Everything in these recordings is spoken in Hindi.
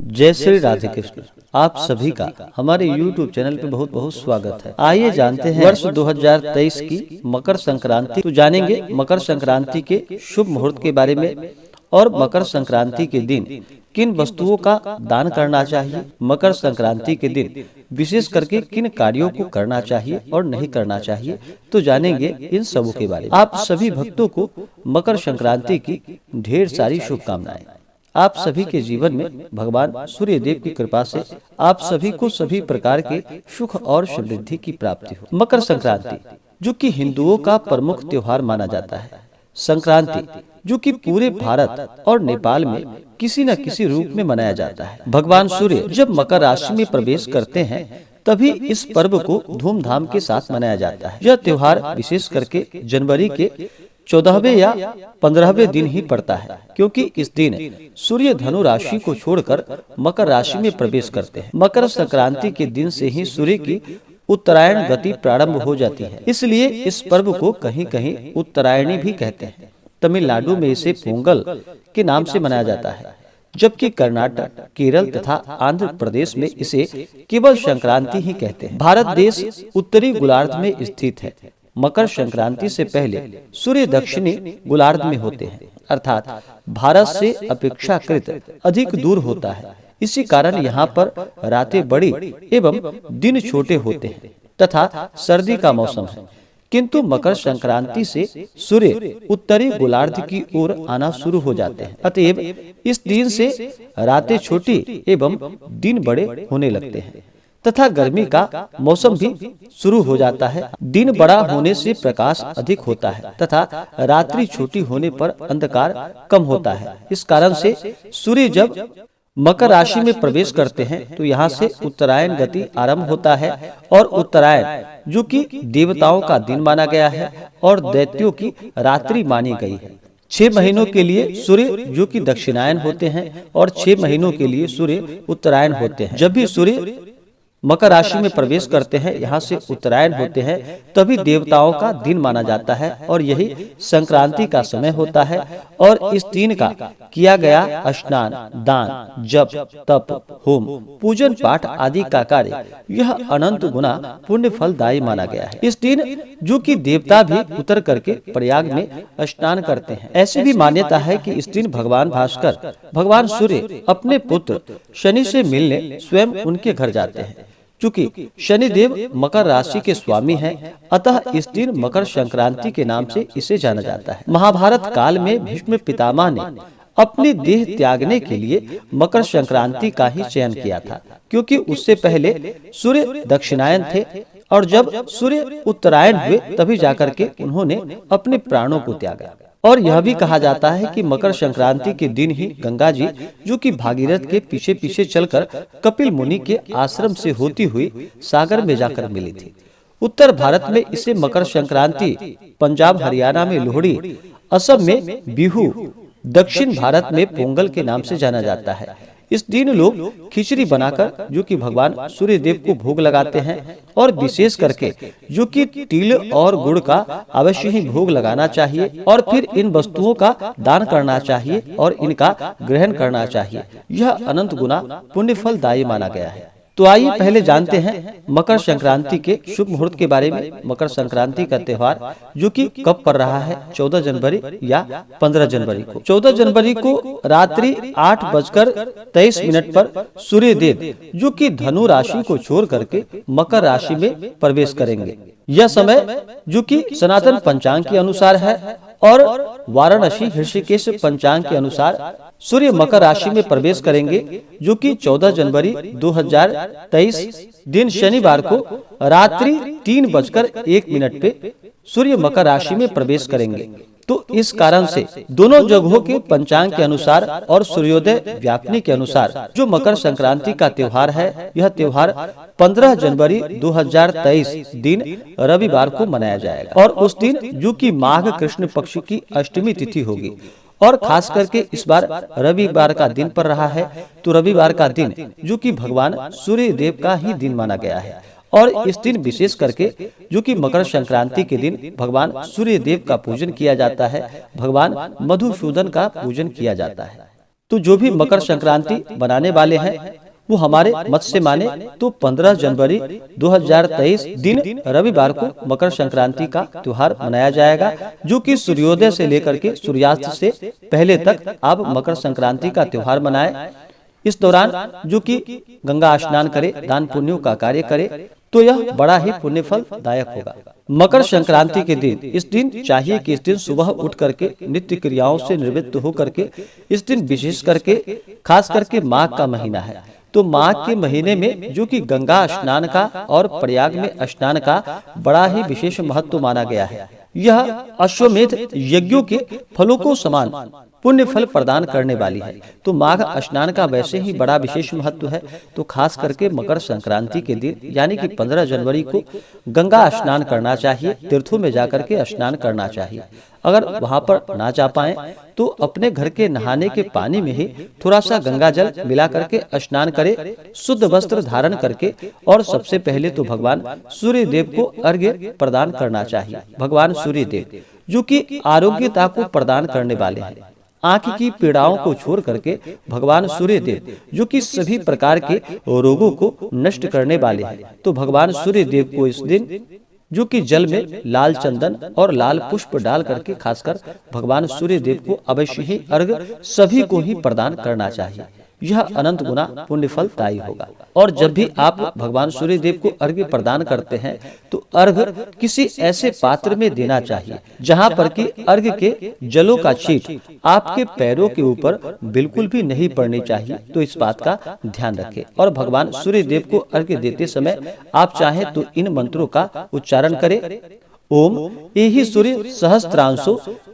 जय श्री राधे कृष्ण। आप सभी का हमारे YouTube चैनल पे बहुत बहुत स्वागत है। आइए जानते हैं वर्ष 2023 की मकर संक्रांति। तो जानेंगे मकर संक्रांति के शुभ मुहूर्त के बारे में और मकर संक्रांति के दिन किन वस्तुओं का दान करना चाहिए, मकर संक्रांति के दिन विशेष करके किन कार्यों को करना चाहिए और नहीं करना चाहिए। तो जानेंगे इन सबों के बारे में। आप सभी भक्तों को मकर संक्रांति की ढेर सारी शुभकामनाएं। आप सभी के जीवन में भगवान सूर्य देव की कृपा से आप सभी को सभी प्रकार के सुख और समृद्धि की प्राप्ति हो। मकर संक्रांति जो कि हिंदुओं का प्रमुख त्योहार माना जाता है। संक्रांति जो कि पूरे भारत और नेपाल में किसी न किसी रूप में मनाया जाता है। भगवान सूर्य जब मकर राशि में प्रवेश करते हैं तभी इस पर्व को धूमधाम के साथ मनाया जाता है। यह त्योहार विशेष करके जनवरी के 14वें या 15वें दिन ही पड़ता है, क्योंकि इस दिन सूर्य धनु राशि को छोड़कर मकर राशि में प्रवेश करते हैं। मकर संक्रांति के दिन से ही सूर्य की उत्तरायण गति प्रारंभ हो जाती है, इसलिए इस पर्व को कहीं कहीं उत्तरायणी भी कहते हैं। तमिलनाडु में इसे पोंगल के नाम से मनाया जाता है, जबकि कर्नाटक, केरल तथा आंध्र प्रदेश में इसे केवल संक्रांति ही कहते हैं। भारत देश उत्तरी गोलार्ध में स्थित है। मकर संक्रांति से पहले सूर्य दक्षिणी गोलार्ध में होते हैं, अर्थात भारत से अपेक्षाकृत अधिक दूर होता है। इसी कारण यहाँ पर रातें बड़ी एवं दिन छोटे होते हैं तथा सर्दी का मौसम है। किंतु मकर संक्रांति से सूर्य उत्तरी गोलार्ध की ओर आना शुरू हो जाते हैं, अतएव इस दिन से रातें छोटी एवं दिन बड़े होने लगते हैं तथा गर्मी का मौसम भी शुरू हो जाता है। दिन बड़ा होने से प्रकाश अधिक होता है तथा रात्रि छोटी होने पर अंधकार कम होता है। इस कारण से सूर्य जब मकर राशि में प्रवेश करते हैं तो यहाँ से उत्तरायण गति आरंभ होता है, और उत्तरायण जो कि देवताओं का दिन माना गया है और दैत्यों की रात्रि मानी गई है। 6 महीनों के लिए सूर्य जो कि दक्षिणायन होते हैं और 6 महीनों के लिए सूर्य उत्तरायण होते हैं। जब भी सूर्य मकर राशि में प्रवेश करते हैं, यहाँ से उत्तरायण होते हैं, तभी देवताओं का दिन माना जाता है और यही संक्रांति का समय होता है। और इस दिन का किया गया स्नान, दान, जप, तप, होम, पूजन पाठ आदि का कार्य यह अनंत गुना पुण्य फलदायी माना गया है। इस दिन जो कि देवता भी उतर करके प्रयाग में स्नान करते हैं। ऐसी भी मान्यता है कि इस दिन भगवान भास्कर, भगवान सूर्य अपने पुत्र शनि से मिलने स्वयं उनके घर जाते हैं। चूंकि शनिदेव मकर राशि के स्वामी हैं, अतः इस दिन मकर संक्रांति के नाम से इसे जाना जाता है। महाभारत काल में भीष्म पितामह ने अपनी देह त्यागने के लिए मकर संक्रांति का ही चयन किया था, क्योंकि उससे पहले सूर्य दक्षिणायन थे और जब सूर्य उत्तरायण हुए तभी जाकर के उन्होंने अपने प्राणों को त्यागा। और यह भी कहा जाता है कि मकर संक्रांति के दिन ही गंगा जी जो कि भागीरथ के पीछे पीछे चलकर कपिल मुनि के आश्रम से होती हुई सागर में जाकर मिली थी। उत्तर भारत में इसे मकर संक्रांति, पंजाब हरियाणा में लोहड़ी, असम में बिहू, दक्षिण भारत में पोंगल के नाम से जाना जाता है। इस दिन लोग खिचड़ी बनाकर जो कि भगवान सूर्य देव को भोग लगाते हैं, और विशेष करके जो कि तिल और गुड़ का अवश्य ही भोग लगाना चाहिए और फिर इन वस्तुओं का दान करना चाहिए और इनका ग्रहण करना चाहिए। यह अनंत गुना पुण्य फलदायी माना गया है। तो आइए पहले जानते हैं मकर संक्रांति के शुभ मुहूर्त के बारे में। मकर संक्रांति का त्योहार जो कि कब पड़ रहा है, 14 जनवरी या 15 जनवरी को। 14 जनवरी को रात्रि 8:23 पर सूर्य देव जो कि धनु राशि को छोड़ करके मकर राशि में प्रवेश करेंगे। यह समय जो कि सनातन पंचांग के अनुसार है और वाराणसी ऋषिकेश पंचांग के अनुसार सूर्य मकर राशि में प्रवेश करेंगे, जो कि 14 जनवरी 2023 दिन शनिवार को रात्रि 3:01 पे सूर्य मकर राशि में प्रवेश करेंगे। तो इस कारण से दोनों जगहों के पंचांग के अनुसार और सूर्योदय व्यापनी के अनुसार जो मकर संक्रांति का त्योहार है, यह त्योहार 15 जनवरी 2023 दिन रविवार को मनाया जाएगा। और उस दिन जो कि माघ कृष्ण पक्ष की अष्टमी तिथि होगी, और खास करके इस बार रविवार का दिन पड़ रहा है, तो रविवार का दिन जो कि भगवान सूर्य देव का ही दिन माना गया है। और इस दिन विशेष करके जो कि मकर संक्रांति के दिन भगवान सूर्य देव का पूजन किया जाता है, भगवान मधुसूदन का पूजन किया जाता है। तो जो भी मकर संक्रांति बनाने वाले हैं वो हमारे मत से माने तो 15 जनवरी 2023 दिन रविवार को मकर संक्रांति का त्योहार मनाया जाएगा, जो कि सूर्योदय से लेकर के सूर्यास्त से पहले तक आप मकर संक्रांति का त्योहार मनाएं। इस दौरान जो कि गंगा स्नान करे, दान पुण्यों का कार्य करे, तो यह बड़ा ही पुण्य फल दायक होगा। मकर संक्रांति के दिन इस दिन चाहिए कि इस दिन सुबह उठ करके नित्य क्रियाओं से निवृत्त हो करके इस दिन विशेष करके खास करके माघ का महीना है, तो माघ के महीने में जो कि गंगा स्नान का और प्रयाग में स्नान का बड़ा ही विशेष महत्व माना गया है। यह अश्वमेध यज्ञों के फलों को समान पुण्य फल प्रदान करने वाली है। तो माघ स्नान का वैसे ही बड़ा विशेष महत्व है, तो खास करके मकर संक्रांति के दिन यानी कि 15 जनवरी को गंगा स्नान करना चाहिए, तीर्थों में जाकर के स्नान करना चाहिए। अगर वहां पर ना जा पाए तो अपने घर के नहाने के पानी में ही थोड़ा सा गंगा जल मिला करके स्नान करे, शुद्ध वस्त्र धारण करके, और सबसे पहले तो भगवान सूर्य देव को अर्घ्य प्रदान करना चाहिए। भगवान सूर्य देव जो कि आरोग्यता को प्रदान करने वाले हैं, आंख की पीड़ाओं को छोड़ करके भगवान सूर्य देव जो कि सभी प्रकार के रोगों को नष्ट करने वाले हैं, तो भगवान सूर्य देव को इस दिन जो कि जल में लाल चंदन और लाल पुष्प डाल करके खासकर भगवान सूर्य देव को अवश्य ही अर्घ सभी को ही प्रदान करना चाहिए। यह अनंत गुना पुण्य फलदायी होगा। और जब भी आप भगवान सूर्य देव को अर्घ्य प्रदान करते हैं तो अर्घ्य किसी ऐसे पात्र में देना चाहिए जहां पर कि अर्घ्य के जलों का छींट आपके पैरों के ऊपर बिल्कुल भी नहीं पड़नी चाहिए। तो इस बात का ध्यान रखें। और भगवान सूर्य देव को अर्घ्य देते समय आप चाहें तो इन मंत्रों का उच्चारण करें। ओम एहि सूर्य सहस्त्रांशो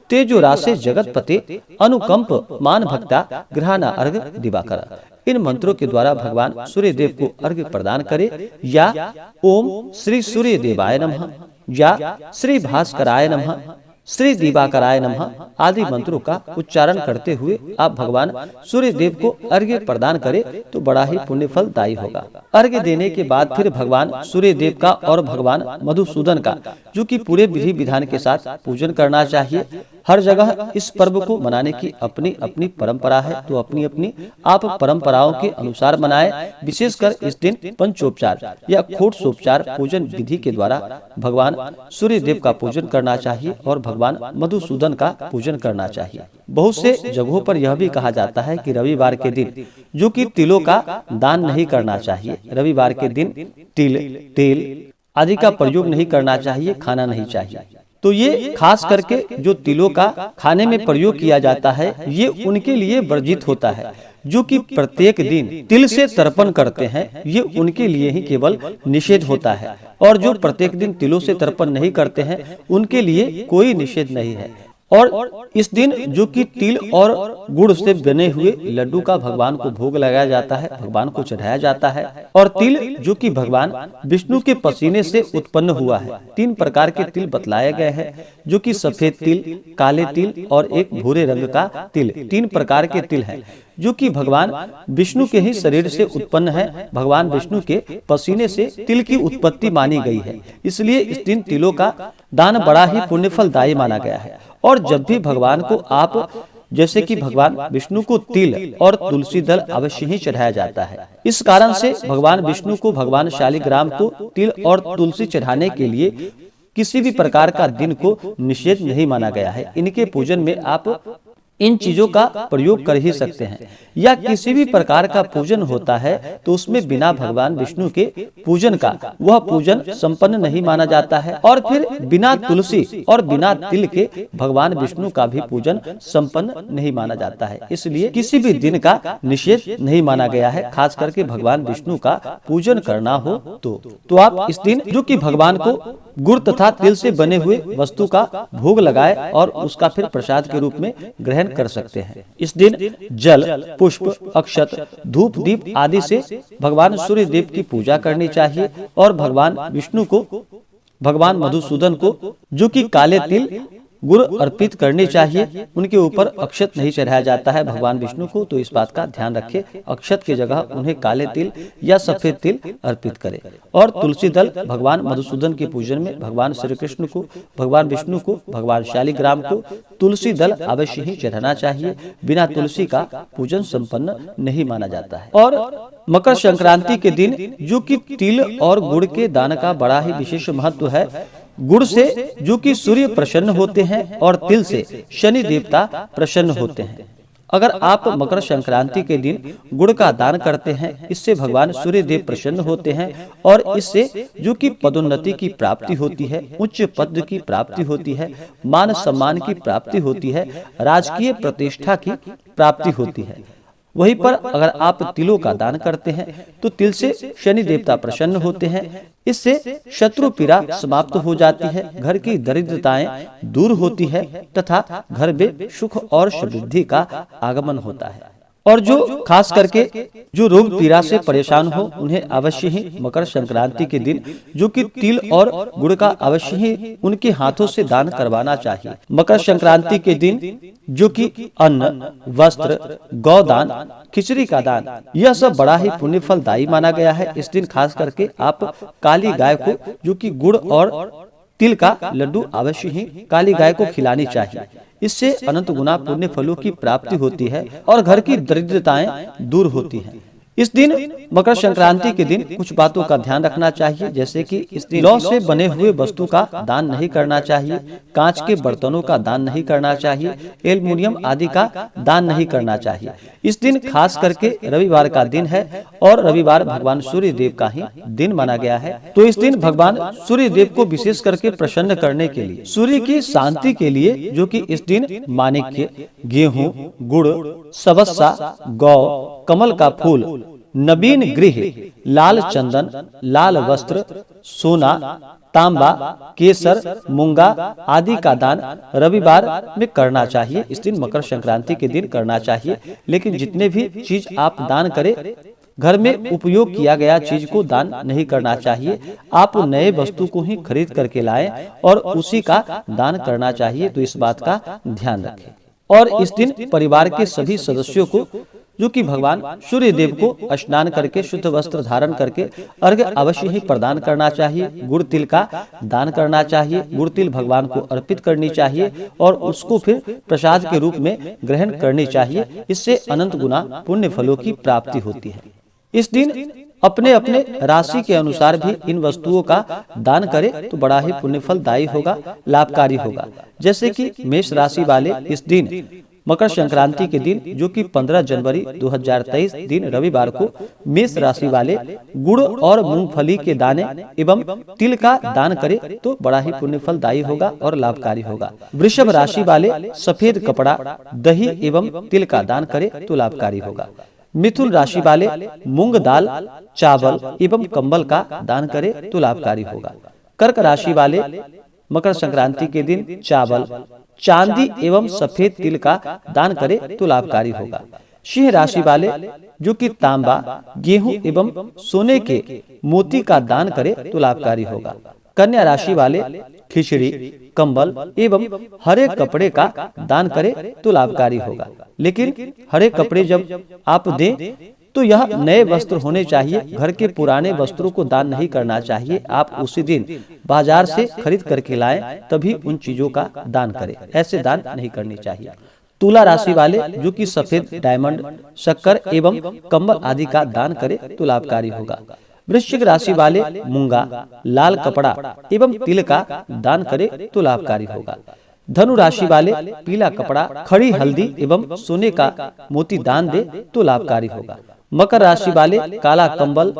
तेजो राशे जगतपते अनुकंप मान भक्ता ग्रहणा अर्घ दिवाकर। इन मंत्रों के द्वारा भगवान सूर्य देव को अर्घ्य प्रदान करे, या ओम श्री सूर्य देवाय नमः, या श्री भास्कराय नमः, श्री दिवाकराय नमः आदि मंत्रों का उच्चारण करते हुए आप भगवान सूर्य देव को अर्घ्य प्रदान करें तो बड़ा ही पुण्य फलदायी होगा। अर्घ्य देने के बाद फिर भगवान सूर्य देव का और भगवान मधुसूदन का जो कि पूरे विधि विधान के साथ पूजन करना चाहिए। हर जगह इस पर्व को मनाने की अपनी अपनी परंपरा है, तो अपनी अपनी आप परंपराओं के अनुसार मनाएं। विशेषकर इस दिन पंचोपचार या खोटसोपचार पूजन विधि के द्वारा भगवान सूर्य देव का पूजन करना चाहिए और भगवान मधुसूदन का पूजन करना चाहिए। बहुत से जगहों पर यह भी कहा जाता है कि रविवार के दिन जो कि तिलों का दान नहीं करना चाहिए। रविवार के दिन तिल, तेल आदि का प्रयोग नहीं करना चाहिए, खाना नहीं चाहिए। तो ये खास करके जो तिलों का खाने में प्रयोग किया जाता है ये उनके लिए वर्जित होता है जो कि प्रत्येक दिन तिल से तर्पण करते हैं, ये उनके लिए ही केवल निषेध होता है। और जो प्रत्येक दिन तिलों से तर्पण नहीं करते हैं उनके लिए कोई निषेध नहीं है। और इस दिन जो कि तिल और गुड़ से बने हुए लड्डू का भगवान को भोग लगाया जाता है, भगवान को चढ़ाया जाता है। और तिल जो कि भगवान विष्णु के पसीने से उत्पन्न हुआ है। 3 प्रकार के तिल बतलाए गए हैं जो कि सफेद तिल, काले तिल और एक भूरे रंग का तिल। 3 प्रकार के तिल हैं जो कि भगवान विष्णु के ही शरीर से उत्पन्न है। भगवान विष्णु के पसीने से तिल की उत्पत्ति मानी गई है, इसलिए इस दिन तिलों का दान बड़ा ही पुण्य फलदायी माना गया है। और जब भी भगवान को आप जैसे कि भगवान विष्णु को तिल और तुलसी दल अवश्य ही चढ़ाया जाता है। इस कारण से भगवान विष्णु को भगवान शालिग्राम को तिल और तुलसी चढ़ाने के लिए किसी भी प्रकार का दिन को निषेध नहीं माना गया है। इनके पूजन में आप इन चीजों का प्रयोग कर ही सकते हैं। या किसी भी प्रकार का पूजन होता है तो उसमें बिना भगवान विष्णु के पूजन का वह पूजन संपन्न नहीं माना जाता है। और फिर बिना तुलसी और बिना तिल के भगवान विष्णु का भी पूजन संपन्न नहीं माना जाता है। इसलिए किसी भी दिन का निषेध नहीं माना गया है। खास करके भगवान विष्णु का पूजन करना हो तो आप इस दिन जो कि भगवान को गुड़ तथा तिल से बने हुए वस्तु का भोग लगाए और उसका फिर प्रसाद के रूप में ग्रहण कर सकते हैं। इस दिन जल, पुष्प, अक्षत, धूप, दीप आदि से भगवान सूर्य देव की पूजा करनी चाहिए। और भगवान विष्णु को, भगवान मधुसूदन को जो कि काले तिल गुड़ अर्पित करनी चाहिए। उनके ऊपर अक्षत नहीं चढ़ाया जाता है भगवान विष्णु को, तो इस बात का ध्यान रखें। अक्षत की जगह उन्हें काले तिल या सफेद तिल अर्पित करें। और तुलसी दल भगवान मधुसूदन के पूजन में भगवान श्री कृष्ण को, भगवान विष्णु को, भगवान शालिग्राम को तुलसी दल अवश्य ही चढ़ाना चाहिए। बिना तुलसी का पूजन संपन्न नहीं माना जाता है। और मकर संक्रांति के दिन जो कि तिल और गुड़ के दान का बड़ा ही विशेष महत्व है। गुड़ से जो कि सूर्य प्रसन्न होते हैं और तिल से शनि देवता प्रसन्न होते हैं। अगर आप मकर संक्रांति के दिन गुड़ का दान करते हैं, इससे भगवान सूर्य देव प्रसन्न होते हैं और इससे जो कि पदोन्नति की प्राप्ति होती है, उच्च पद की प्राप्ति होती है, मान सम्मान की प्राप्ति होती है, राजकीय प्रतिष्ठा की प्राप्ति होती है। वहीं पर अगर आप तिलों का दान करते हैं तो तिल से शनि देवता प्रसन्न होते हैं। इससे शत्रु पीड़ा समाप्त हो जाती है, घर की दरिद्रताएं दूर होती है तथा घर में सुख और समृद्धि का आगमन होता है। और जो खास करके जो रोग पीड़ा से परेशान हो, उन्हें अवश्य ही मकर संक्रांति के दिन जो कि तिल और गुड़ का अवश्य ही उनके हाथों से दान करवाना चाहिए। मकर संक्रांति के दिन जो कि अन्न, वस्त्र, गौदान, खिचड़ी का दान, यह सब बड़ा ही पुण्य फलदायी माना गया है। इस दिन खास करके आप काली गाय को जो कि गुड़ और तिल का लड्डू अवश्य ही काली गाय को खिलानी चाहिए। इससे अनंत गुना पुण्य फलों की प्राप्ति होती है और घर की दरिद्रताएं दूर होती हैं। इस दिन मकर संक्रांति के दिन कुछ बातों का ध्यान रखना चाहिए, जैसे कि इस दिन लौ से बने हुए वस्तु का दान नहीं करना चाहिए, कांच के बर्तनों का दान नहीं करना चाहिए, एल्युमिनियम आदि का दान नहीं करना चाहिए। इस दिन खास करके रविवार का दिन है और रविवार भगवान सूर्य देव का ही दिन माना गया है। तो इस दिन भगवान सूर्य देव को विशेष करके प्रसन्न करने के लिए, सूर्य की शांति के लिए जो कि इस दिन माणिक्य, गेहूं, गुड़, सबस्सा, गौ, कमल का फूल, नवीन गृह, लाल चंदन, लाल वस्त्र, सोना, तांबा, केसर, मूंगा आदि का दान रविवार में करना चाहिए। इस दिन मकर संक्रांति के दिन करना चाहिए। लेकिन जितने भी चीज आप दान करें, घर में उपयोग किया गया चीज को दान नहीं करना चाहिए। आप नए वस्तु को ही खरीद करके लाएं और उसी का दान करना चाहिए। तो इस बात का ध्यान रखें। और इस दिन परिवार के सभी सदस्यों को जो कि भगवान सूर्य देव को स्नान करके शुद्ध वस्त्र धारण करके अर्घ्य अवश्य ही प्रदान करना चाहिए। गुड़ तिल का दान करना चाहिए। गुड़ तिल भगवान को अर्पित करनी चाहिए और उसको फिर प्रसाद के रूप में ग्रहण करनी चाहिए। इससे अनंत गुना पुण्य फलों की प्राप्ति होती है। इस दिन अपने अपने राशि के अनुसार भी इन वस्तुओं का दान करें तो बड़ा ही पुण्य फलदायी होगा, लाभकारी होगा। जैसे कि मेष राशि वाले इस दिन मकर संक्रांति के दिन जो कि 15 जनवरी 2023 दिन रविवार को मेष राशि वाले गुड़ और मूंगफली के दाने एवं तिल का दान करें तो बड़ा ही पुण्य फलदायी होगा और लाभकारी होगा। वृषभ राशि वाले सफेद कपड़ा, दही एवं तिल का दान करें तो लाभकारी होगा। मिथुन राशि वाले मूंग दाल, चावल एवं कंबल का दान करें तो लाभकारी होगा। कर्क राशि वाले मकर संक्रांति के दिन चावल, चांदी एवं सफेद तिल का दान करें तो लाभकारी होगा। सिंह राशि वाले जो कि तांबा, गेहूं एवं सोने के मोती का दान करें तो लाभकारी होगा। कन्या राशि वाले खिचड़ी, कंबल एवं हरे कपड़े का दान करें तो लाभकारी होगा। लेकिन हरे कपड़े जब आप दें तो यह नए वस्त्र होने चाहिए। घर के पुराने वस्त्रों को दान नहीं करना चाहिए। आप उसी दिन बाजार से खरीद करके लाएं, तभी उन चीजों का दान करें। ऐसे दान नहीं करनी चाहिए। तुला राशि वाले जो कि सफेद डायमंड, शक्कर एवं कंबल आदि का दान करें तो लाभकारी होगा। वृश्चिक राशि वाले मूंगा, लाल कपड़ा एवं तिल का दान करें तो लाभकारी होगा। धनु राशि वाले पीला कपड़ा, खड़ी हल्दी एवं सोने का मोती दान दे तो लाभकारी होगा। मकर राशि वाले काला कंबल,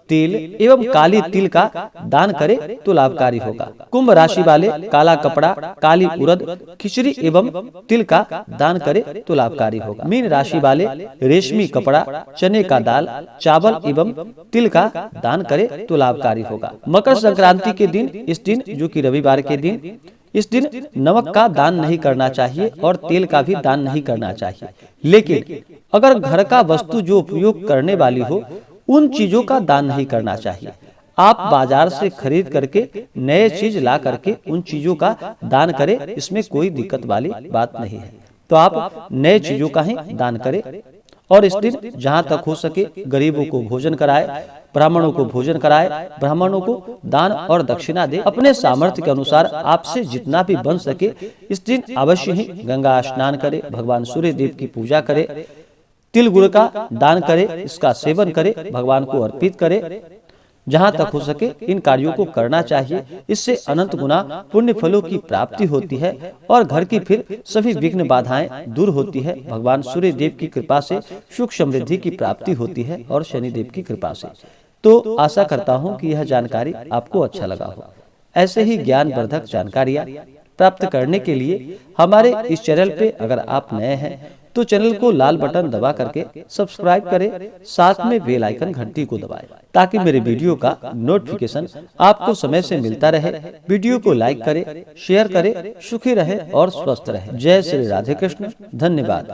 तिल एवं काली तिल का दान करे तो लाभकारी होगा। कुंभ राशि वाले काला कपड़ा, काली उड़द, खिचड़ी एवं तिल का दान करे तो लाभकारी होगा। मीन राशि वाले रेशमी कपड़ा, चने का दाल, चावल एवं तिल का दान करे तो लाभकारी होगा। मकर संक्रांति के दिन, इस दिन जो कि रविवार के दिन, इस दिन नमक का दान नहीं करना चाहिए और तेल का भी दान नहीं करना चाहिए। लेकिन अगर घर का वस्तु जो उपयोग करने वाली हो, उन चीजों का दान नहीं करना चाहिए। आप बाजार से खरीद करके नए चीज ला करके उन चीजों का दान करें, इसमें कोई दिक्कत वाली बात नहीं है। तो आप नए चीजों का ही दान करें और इस दिन जहां तक हो सके गरीबों को भोजन कराए, ब्राह्मणों को भोजन कराए, ब्राह्मणों को दान और दक्षिणा दे। अपने सामर्थ्य के अनुसार आपसे जितना भी बन सके इस दिन अवश्य ही गंगा स्नान करे, भगवान सूर्य देव की पूजा करे, तिल गुड़ का दान करे, इसका सेवन करे, भगवान को अर्पित करे। जहां तक हो सके इन कार्यों को करना चाहिए, इससे अनंत गुना पुण्य फलों की प्राप्ति होती है और घर की फिर सभी विघ्न बाधाएं दूर होती है। भगवान सूर्य देव की कृपा से सुख समृद्धि की प्राप्ति होती है और शनि देव की कृपा से। तो आशा करता हूं कि यह जानकारी आपको अच्छा लगा हो। ऐसे ही ज्ञानवर्धक जानकारियां प्राप्त करने के लिए हमारे इस चैनल पे अगर आप नए हैं तो चैनल को लाल बटन दबा करके सब्सक्राइब करें, साथ में बेल आइकन घंटी को दबाएं ताकि मेरे वीडियो का नोटिफिकेशन आपको समय से मिलता रहे। वीडियो को लाइक करें, शेयर करें, सुखी रहे और स्वस्थ रहे। जय श्री राधे कृष्ण। धन्यवाद।